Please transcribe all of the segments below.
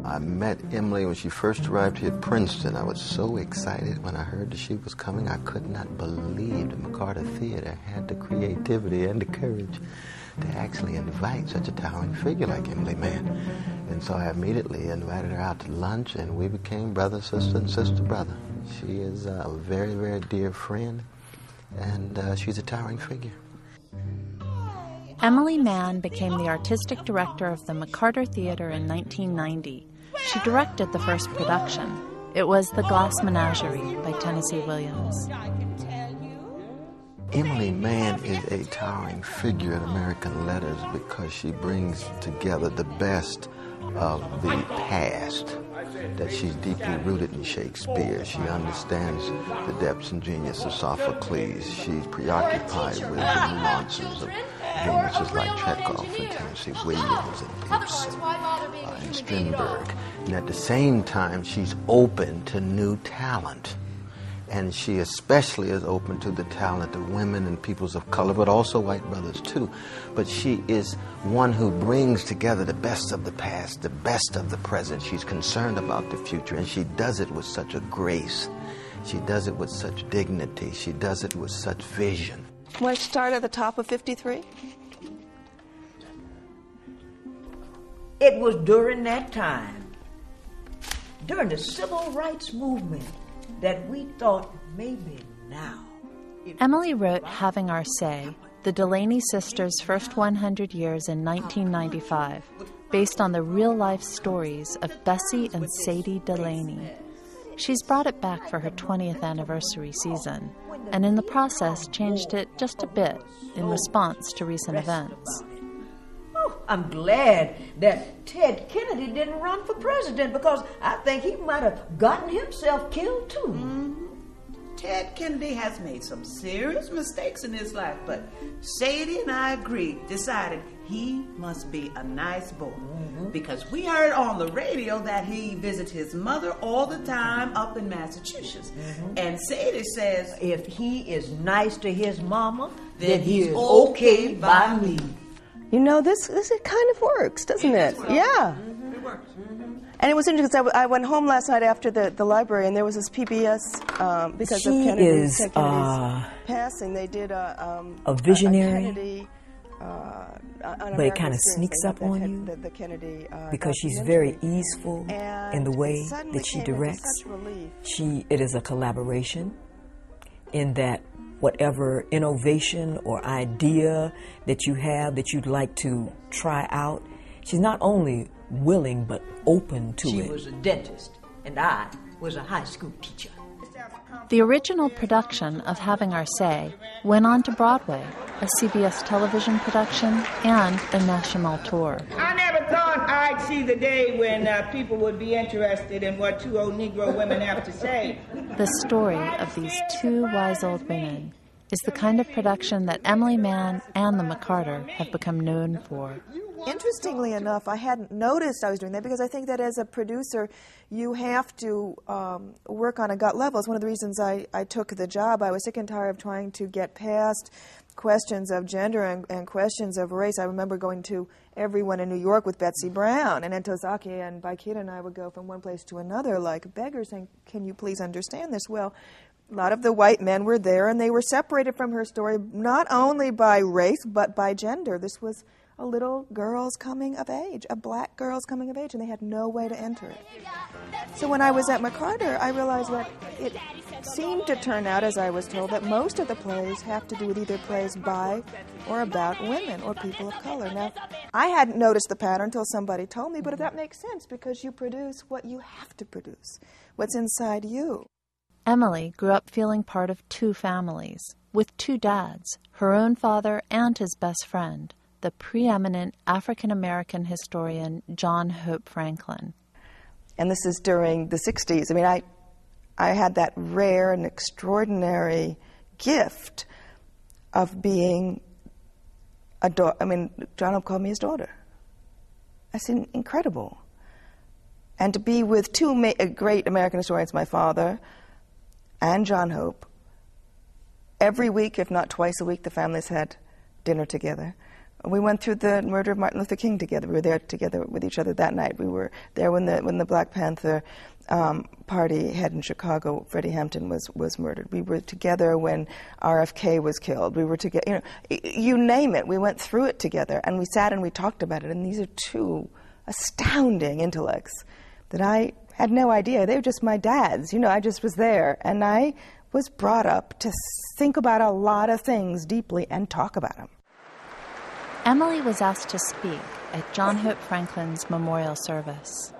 I met Emily when she first arrived here at Princeton. I was so excited when I heard that she was coming. I could not believe the McCarter Theatre had the creativity and the courage to actually invite such a towering figure like Emily Mann. And so I immediately invited her out to lunch, and we became brother, sister, and sister, brother. She is a very, very dear friend, and she's a towering figure. Emily Mann became the artistic director of the McCarter Theatre in 1990. She directed the first production. It was The Glass Menagerie by Tennessee Williams. Emily Mann is a towering figure in American letters because she brings together the best of the past, that she's deeply rooted in Shakespeare. She understands the depths and genius of Sophocles. She's preoccupied with the nuances of geniuses like Chekhov and Tennessee Williams and Ibsen and Strindberg. And at the same time, she's open to new talent. And she especially is open to the talent of women and peoples of color, but also white brothers too. But she is one who brings together the best of the past, the best of the present. She's concerned about the future, and she does it with such a grace. She does it with such dignity. She does it with such vision. Want to start at the top of 53? It was during that time, during the civil rights movement, that we thought maybe now. Emily wrote Having Our Say, the Delany Sisters' first 100 years in 1995, based on the real-life stories of Bessie and Sadie Delany. She's brought it back for her 20th anniversary season, and in the process changed it just a bit in response to recent events. Oh, I'm glad that Ted Kennedy didn't run for president, because I think he might have gotten himself killed too. Mm-hmm. Ted Kennedy has made some serious mistakes in his life, but Sadie and I decided he must be a nice boy. Mm-hmm. Because we heard on the radio that he visits his mother all the time up in Massachusetts. Mm-hmm. And Sadie says, if he is nice to his mama, then he is okay by me. You know, this kind of works, doesn't it? Well. Yeah. Mm-hmm. It works. Mm-hmm. And it was interesting because I went home last night after the library, and there was this PBS because of Kennedy's passing. They did a visionary. Kennedy, but it kind of sneaks up on you the Kennedy, because she's very easeful in the way that she directs. It is a collaboration in that whatever innovation or idea that you have that you'd like to try out, she's not only willing but open to it. She was a dentist, and I was a high school teacher. The original production of Having Our Say went on to Broadway, a CBS television production, and a national tour. I never thought I'd see the day when people would be interested in what two old Negro women have to say. The story of these two wise old women is the kind of production that Emily Mann and the McCarter have become known for. Interestingly enough, I hadn't noticed I was doing that because I think that as a producer, you have to work on a gut level. It's one of the reasons I took the job. I was sick and tired of trying to get past questions of gender and questions of race. I remember going to Everyone in New York with Betsy Brown, and Entozaki and Baikita and I would go from one place to another like beggars saying, can you please understand this? Well, a lot of the white men were there, and they were separated from her story not only by race but by gender. This was a little girl's coming of age, a black girl's coming of age, and they had no way to enter it. So when I was at McCarter, I realized that it seemed to turn out, as I was told, that most of the plays have to do with either plays by or about women or people of color. Now, I hadn't noticed the pattern until somebody told me, but that makes sense because you produce what you have to produce, what's inside you. Emily grew up feeling part of two families, with two dads, her own father and his best friend, the preeminent African-American historian John Hope Franklin. And this is during the 60s. I mean, I had that rare and extraordinary gift of being a daughter. I mean, John Hope called me his daughter. That's incredible. And to be with two great American historians, my father and John Hope, every week, if not twice a week, the families had dinner together. We went through the murder of Martin Luther King together. We were there together with each other that night. We were there when the Black Panther party head in Chicago, Freddie Hampton, was murdered. We were together when RFK was killed. We were together, you name it. We went through it together, and we sat and we talked about it. And these are two astounding intellects that I had no idea. They were just my dads. I just was there, and I was brought up to think about a lot of things deeply and talk about them. Emily was asked to speak at John Hope Franklin's memorial service.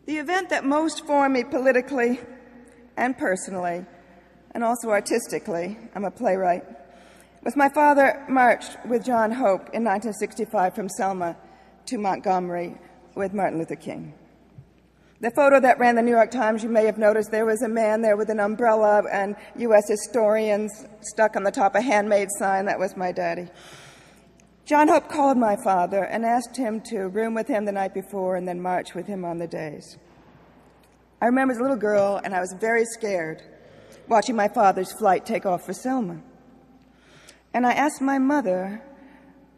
The event that most formed me politically and personally, and also artistically, I'm a playwright, was my father marched with John Hope in 1965 from Selma to Montgomery with Martin Luther King. The photo that ran the New York Times, you may have noticed there was a man there with an umbrella and U.S. historians stuck on the top a handmade sign. That was my daddy. John Hope called my father and asked him to room with him the night before and then march with him on the days. I remember as a little girl, and I was very scared, watching my father's flight take off for Selma. And I asked my mother,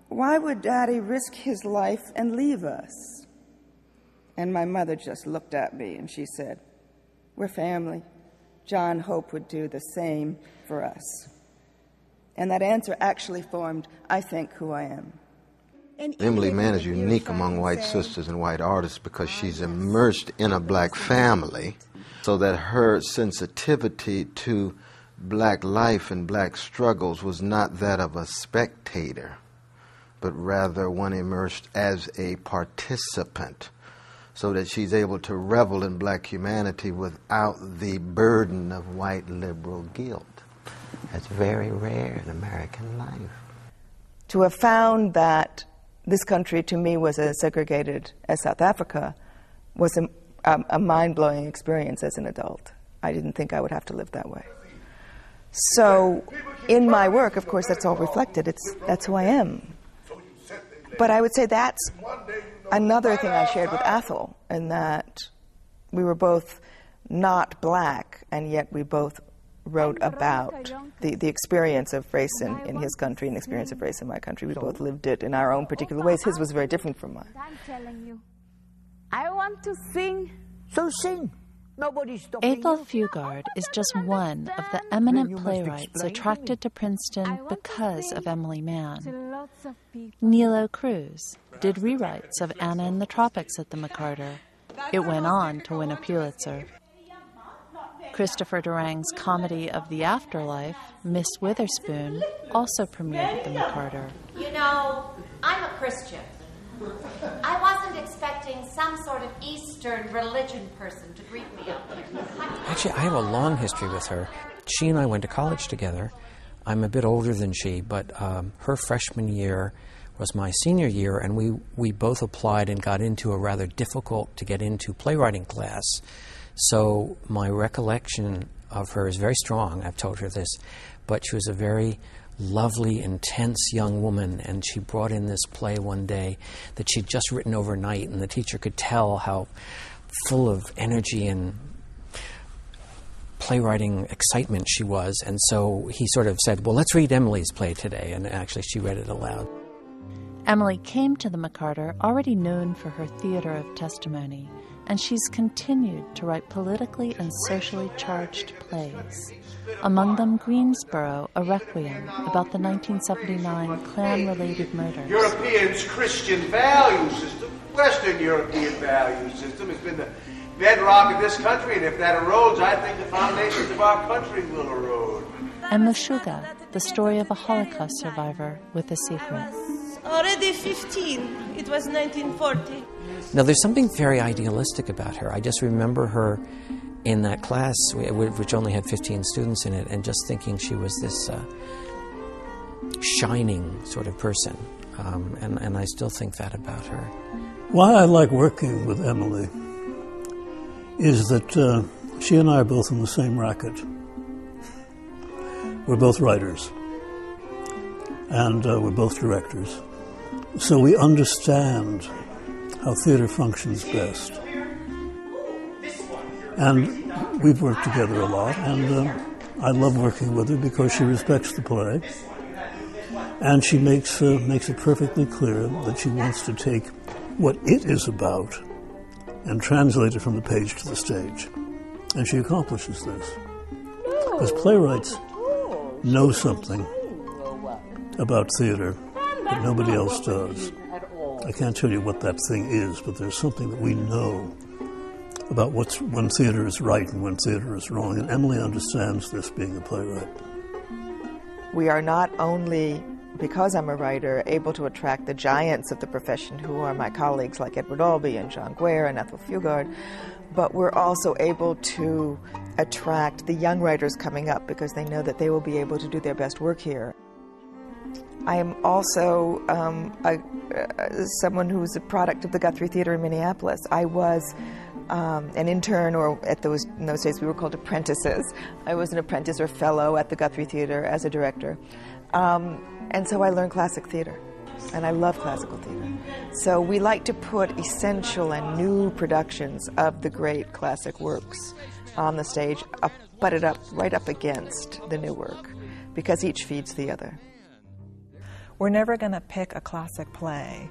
why would Daddy risk his life and leave us? And my mother just looked at me and she said, we're family. John Hope would do the same for us. And that answer actually formed, I think, who I am. Emily Mann is unique among white sisters and white artists because she's immersed in a black family, so that her sensitivity to black life and black struggles was not that of a spectator, but rather one immersed as a participant, so that she's able to revel in black humanity without the burden of white liberal guilt. That's very rare in American life. To have found that this country, to me, was as segregated as South Africa was a mind-blowing experience as an adult. I didn't think I would have to live that way. So in my work, of course, that's all reflected. That's who I am. But I would say that's another thing I shared with Athol, in that we were both not black, and yet we both wrote about the experience of race in his country and the experience of race in my country. We both lived it in our own particular ways. His was very different from mine. I'm telling you, I want to sing, so sing. Nobody's stopping you. Ethel Fugard is just one of the eminent playwrights attracted to Princeton because of Emily Mann. Nilo Cruz did rewrites of Anna in the Tropics at the McCarter. It went on to win a Pulitzer. Christopher Durang's comedy of the afterlife, Miss Witherspoon, also premiered at the McCarter. You know, I'm a Christian. I wasn't expecting some sort of Eastern religion person to greet me up here. Actually, I have a long history with her. She and I went to college together. I'm a bit older than she, but her freshman year was my senior year, and we both applied and got into a rather difficult to get into playwriting class. So my recollection of her is very strong. I've told her this, but she was a very lovely, intense young woman, and she brought in this play one day that she'd just written overnight, and the teacher could tell how full of energy and playwriting excitement she was, and so he sort of said, well, let's read Emily's play today, and actually she read it aloud. Emily came to the McCarter already known for her theater of testimony, and she's continued to write politically and socially charged plays. Among them, Greensboro, a Requiem, about the 1979 Klan-related murders. Europeans' Christian value system, Western European value system, has been the bedrock of this country, and if that erodes, I think the foundations of our country will erode. And Meshuggah, the story of a Holocaust survivor with a secret. Already 15. It was 1940. Now, there's something very idealistic about her. I just remember her in that class, which only had 15 students in it, and just thinking she was this shining sort of person. And I still think that about her. Why I like working with Emily is that she and I are both in the same racket. We're both writers, and we're both directors. So we understand how theater functions best. And we've worked together a lot, and I love working with her because she respects the play. And she makes it perfectly clear that she wants to take what it is about and translate it from the page to the stage. And she accomplishes this. Because playwrights know something about theater that nobody else does. I can't tell you what that thing is, but there's something that we know about when theater is right and when theater is wrong. And Emily understands this, being a playwright. We are not only, because I'm a writer, able to attract the giants of the profession who are my colleagues like Edward Albee and John Guare and Ethel Fugard, but we're also able to attract the young writers coming up because they know that they will be able to do their best work here. I am also someone who's a product of the Guthrie Theatre in Minneapolis. I was an intern, or in those days we were called apprentices. I was an apprentice or fellow at the Guthrie Theatre as a director. And so I learned classic theater, and I love classical theater. So we like to put essential and new productions of the great classic works on the stage, butted up right up against the new work, because each feeds the other. We're never going to pick a classic play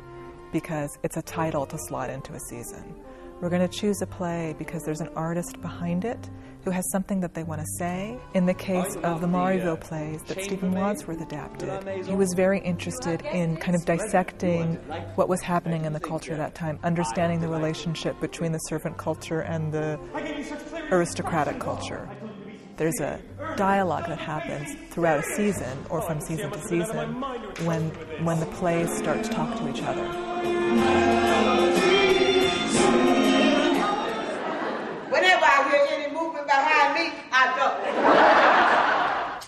because it's a title to slot into a season. We're going to choose a play because there's an artist behind it who has something that they want to say. In the case of the Mauryville plays that Stephen Wadsworth adapted, he was very interested in kind of dissecting what was happening in the culture at that time, understanding the relationship between the servant culture and the aristocratic culture. There's a dialogue that happens throughout a season, or from season to season, when the plays start to talk to each other. Whenever I hear any movement behind me, I duck.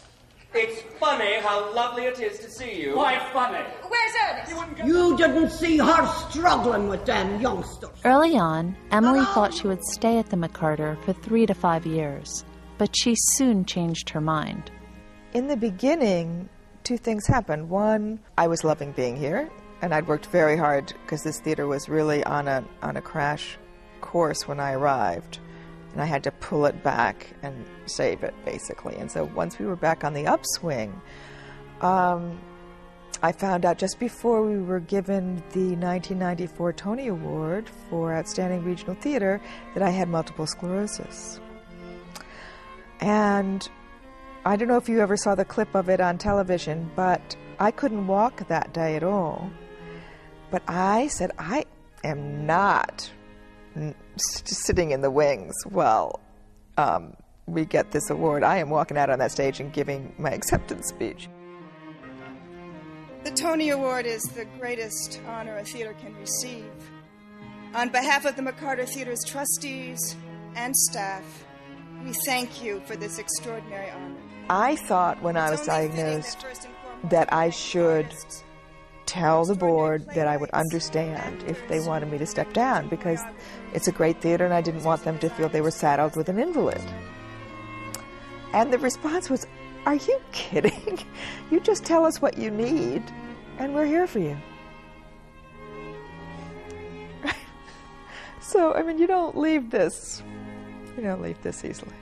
It's funny how lovely it is to see you. Why funny? Where's Ernest? You didn't see her struggling with them youngsters. Early on, Emily thought she would stay at the McCarter for 3 to 5 years, but she soon changed her mind. In the beginning, two things happened. One, I was loving being here, and I'd worked very hard because this theater was really on a crash course when I arrived, and I had to pull it back and save it, basically. And so once we were back on the upswing, I found out just before we were given the 1994 Tony Award for Outstanding Regional Theater that I had multiple sclerosis. And I don't know if you ever saw the clip of it on television, but I couldn't walk that day at all. But I said, I am not sitting in the wings while we get this award. I am walking out on that stage and giving my acceptance speech. The Tony Award is the greatest honor a theater can receive. On behalf of the McCarter Theater's trustees and staff, we thank you for this extraordinary honor. I thought when I was diagnosed that I should tell the board that I would understand if they wanted me to step down, because it's a great theater and I didn't want them to feel they were saddled with an invalid. And the response was, are you kidding? You just tell us what you need and we're here for you. So, I mean, you don't leave this easily.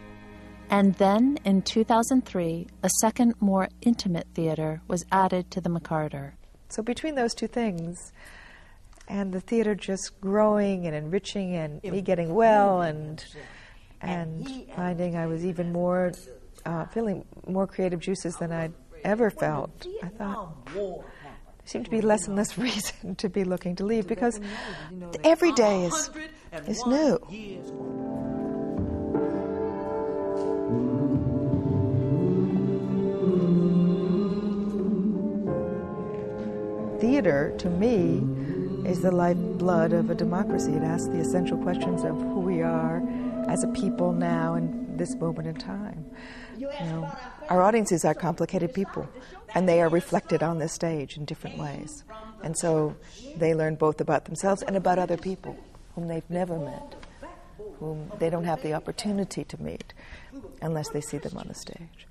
And then, in 2003, a second, more intimate theater was added to the McCarter. So between those two things, and the theater just growing and enriching, and me getting well, and finding I was even more, feeling more creative juices than I'd ever felt, I thought, there seemed to be less and less reason to be looking to leave, because every day is new. Theater, to me, is the lifeblood of a democracy. It asks the essential questions of who we are as a people now in this moment in time. You know, our audiences are complicated people, and they are reflected on this stage in different ways. And so they learn both about themselves and about other people whom they've never met, whom they don't have the opportunity to meet unless they see them on the stage.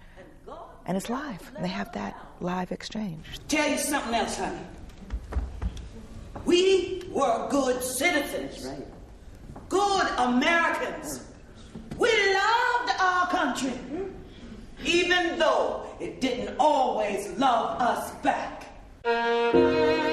And it's live, and they have that live exchange. Tell you something else, honey. We were good citizens, right? Good Americans. We loved our country, even though it didn't always love us back. Thank you.